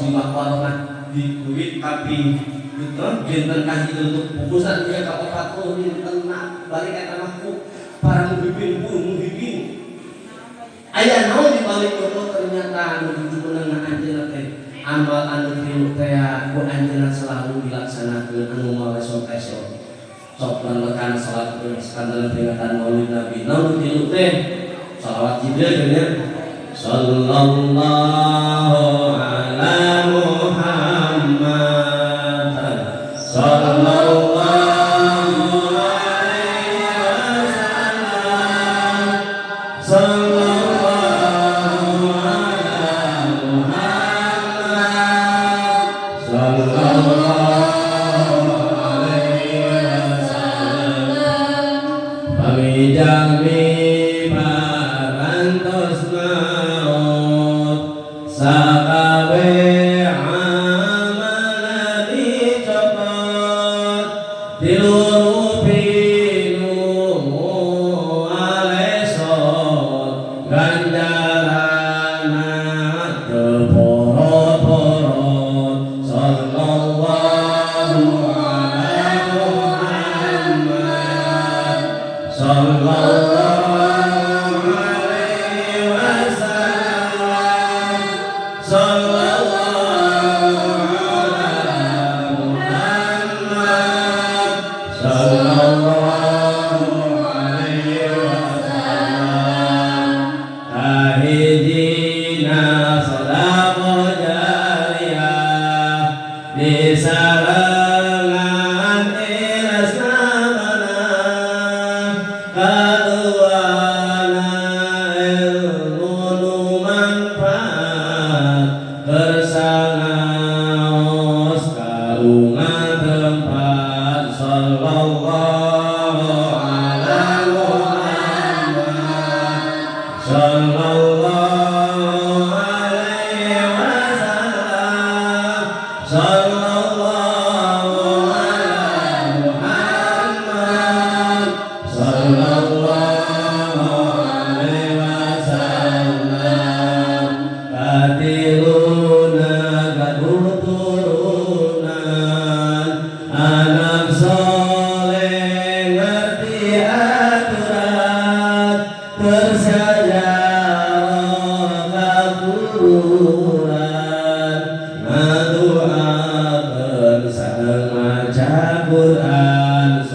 jimat warna di duit tapi dinten kaji untuk bungkusan dia ke 40 dinten balik ke tanahku para muhibin pun muhibin aya naon di balik itu ternyata anu dijukeun anjeunna teh amal anu tilu teh ku anjeunna selalu dilaksanakeun anu maleso-leso sok lekan salat sekalian peringatan Maulid Nabi naon tilu teh salawat Jibril nya sallallahu ala Muhammad sallallahu alaihi wasallam sallallahu ala Muhammad sallallahu alaihi wasallam pamijami parantos maut sakabe amal dicopot dilurupinu alesot ganjarana teporot-porot sallallahu ala Muhammad sallallahu alaihi wasallam sallallahu ala Muhammad sallallahu alaihi wasallam tahidina sadaqah jariyah disalangan irasnamana kaduana ilmu nu manfaat bersama